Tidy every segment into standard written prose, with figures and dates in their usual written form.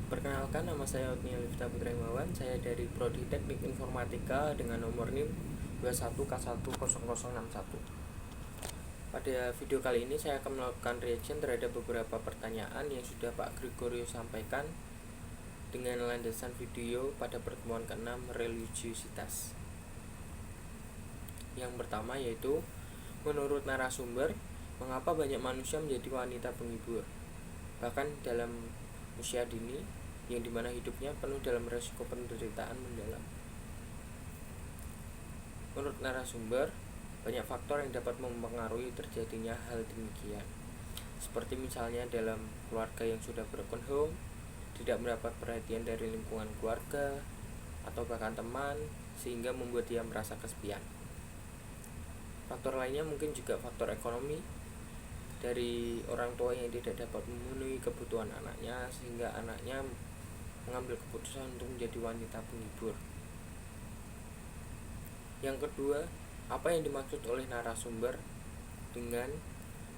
Perkenalkan, nama saya Otnia Lifta Putra Himawan. Saya dari Prodi Teknik Informatika dengan nomor NIM 21K10061. Pada video kali ini saya akan melakukan reaction terhadap beberapa pertanyaan yang sudah Pak Gregorio sampaikan dengan landasan video pada pertemuan ke-6 religiusitas. Yang pertama yaitu, menurut narasumber, mengapa banyak manusia menjadi wanita penghibur, bahkan dalam usia dini, yang dimana hidupnya penuh dalam resiko penderitaan mendalam. Menurut narasumber, banyak faktor yang dapat mempengaruhi terjadinya hal demikian, seperti misalnya dalam keluarga yang sudah broken home, tidak mendapat perhatian dari lingkungan keluarga atau bahkan teman, sehingga membuat dia merasa kesepian. Faktor lainnya mungkin juga faktor ekonomi, dari orang tua yang tidak dapat memenuhi kebutuhan anaknya, sehingga anaknya mengambil keputusan untuk menjadi wanita penghibur. Yang kedua, apa yang dimaksud oleh narasumber dengan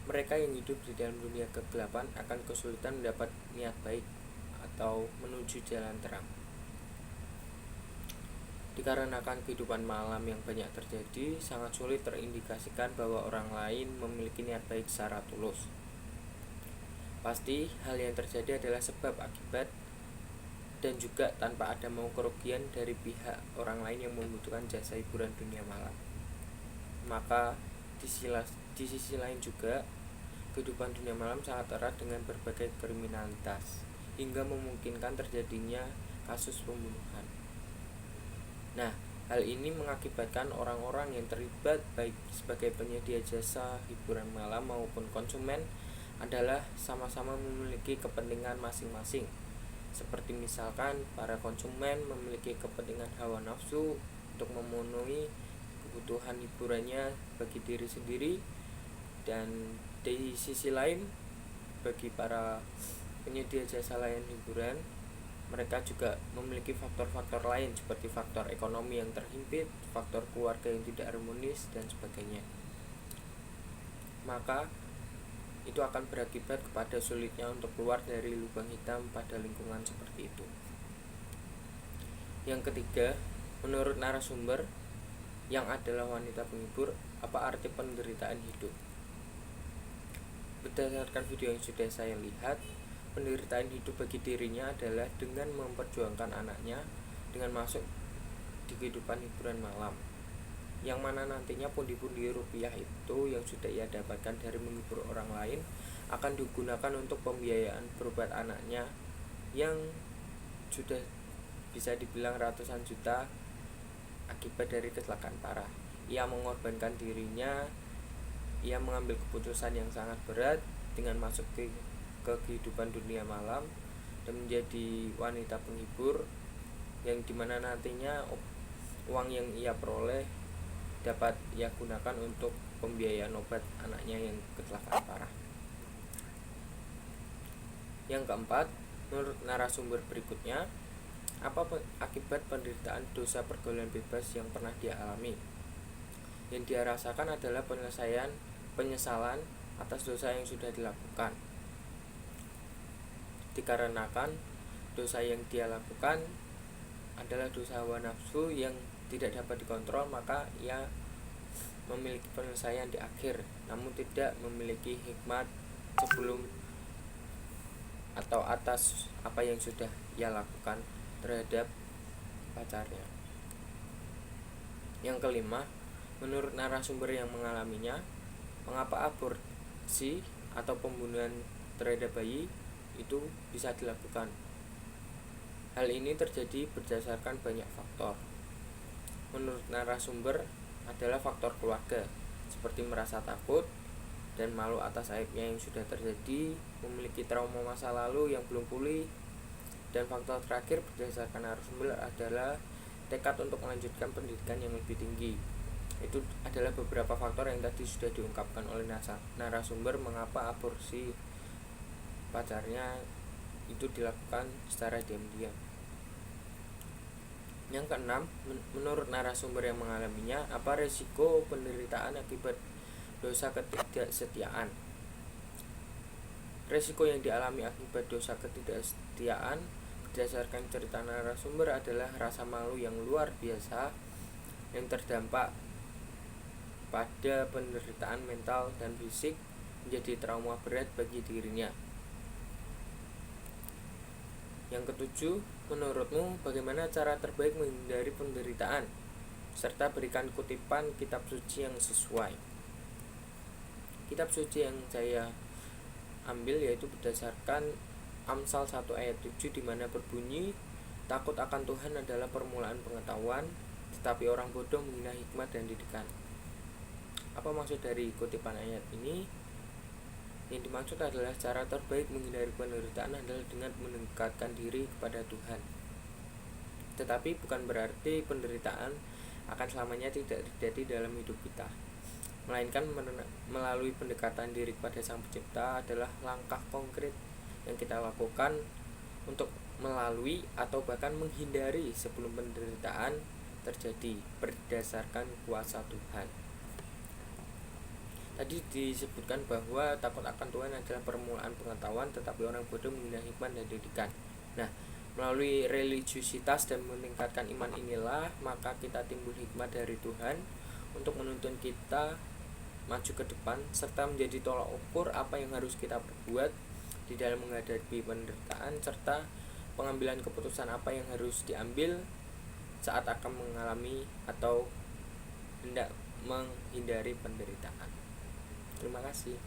mereka yang hidup di dalam dunia kegelapan akan kesulitan mendapat niat baik atau menuju jalan terang? Dikarenakan kehidupan malam yang banyak terjadi, sangat sulit terindikasikan bahwa orang lain memiliki niat baik secara tulus. Pasti hal yang terjadi adalah sebab akibat, dan juga tanpa ada mau kerugian dari pihak orang lain yang membutuhkan jasa hiburan dunia malam. Maka di sisi lain juga, kehidupan dunia malam sangat erat dengan berbagai kriminalitas, hingga memungkinkan terjadinya kasus pembunuhan. Nah, hal ini mengakibatkan orang-orang yang terlibat baik sebagai penyedia jasa hiburan malam maupun konsumen adalah sama-sama memiliki kepentingan masing-masing. Seperti misalkan para konsumen memiliki kepentingan hawa nafsu untuk memenuhi kebutuhan hiburannya bagi diri sendiri, dan di sisi lain bagi para penyedia jasa layanan hiburan, mereka juga memiliki faktor-faktor lain seperti faktor ekonomi yang terhimpit, faktor keluarga yang tidak harmonis, dan sebagainya. Maka itu akan berakibat kepada sulitnya untuk keluar dari lubang hitam pada lingkungan seperti itu. Yang ketiga, menurut narasumber yang adalah wanita penghibur, apa arti penderitaan hidup? Berdasarkan video yang sudah saya lihat, penderitaan hidup bagi dirinya adalah dengan memperjuangkan anaknya dengan masuk di kehidupan hiburan malam, yang mana nantinya pundi-pundi rupiah itu yang sudah ia dapatkan dari menghibur orang lain akan digunakan untuk pembiayaan berobat anaknya yang sudah bisa dibilang ratusan juta akibat dari kecelakaan parah. Ia mengorbankan dirinya, ia mengambil keputusan yang sangat berat dengan masuk ke kehidupan dunia malam dan menjadi wanita penghibur, yang dimana nantinya uang yang ia peroleh dapat ia gunakan untuk pembiayaan obat anaknya yang kecelakaan parah. Yang keempat, menurut narasumber berikutnya, apa akibat penderitaan dosa pergaulan bebas yang pernah dia alami? Yang dia rasakan adalah penyesalan atas dosa yang sudah dilakukan. Dikarenakan dosa yang dia lakukan adalah dosa hawa nafsu yang tidak dapat dikontrol, maka ia memiliki penyelesaian di akhir, namun tidak memiliki hikmat sebelum atau atas apa yang sudah ia lakukan terhadap pacarnya. Yang kelima, menurut narasumber yang mengalaminya, mengapa aborsi atau pembunuhan terhadap bayi itu bisa dilakukan? Hal ini terjadi berdasarkan banyak faktor. Menurut narasumber adalah faktor keluarga, seperti merasa takut dan malu atas aibnya yang sudah terjadi, memiliki trauma masa lalu yang belum pulih, dan faktor terakhir berdasarkan narasumber adalah tekad untuk melanjutkan pendidikan yang lebih tinggi. Itu adalah beberapa faktor yang tadi sudah diungkapkan oleh narasumber mengapa aborsi pacarnya itu dilakukan secara diam-diam. Yang keenam, menurut narasumber yang mengalaminya, apa resiko penderitaan akibat dosa ketidaksetiaan? Resiko yang dialami akibat dosa ketidaksetiaan berdasarkan cerita narasumber adalah rasa malu yang luar biasa yang terdampak pada penderitaan mental dan fisik menjadi trauma berat bagi dirinya. Yang ketujuh, menurutmu bagaimana cara terbaik menghindari penderitaan? Serta berikan kutipan kitab suci yang sesuai. Kitab suci yang saya ambil yaitu berdasarkan Amsal 1 ayat 7 di mana berbunyi, takut akan Tuhan adalah permulaan pengetahuan, tetapi orang bodoh menghina hikmat dan didikan. Apa maksud dari kutipan ayat ini? Yang dimaksud adalah cara terbaik menghindari penderitaan adalah dengan mendekatkan diri kepada Tuhan. Tetapi bukan berarti penderitaan akan selamanya tidak terjadi dalam hidup kita, melainkan melalui pendekatan diri kepada Sang Pencipta adalah langkah konkret yang kita lakukan untuk melalui atau bahkan menghindari sebelum penderitaan terjadi berdasarkan kuasa Tuhan. Tadi disebutkan bahwa takut akan Tuhan adalah permulaan pengetahuan, tetapi orang bodoh menghina hikmat dan didikan. Nah, melalui religiusitas dan meningkatkan iman inilah maka kita timbul hikmat dari Tuhan untuk menuntun kita maju ke depan serta menjadi tolak ukur apa yang harus kita perbuat di dalam menghadapi penderitaan serta pengambilan keputusan apa yang harus diambil saat akan mengalami atau hendak menghindari penderitaan. Terima kasih.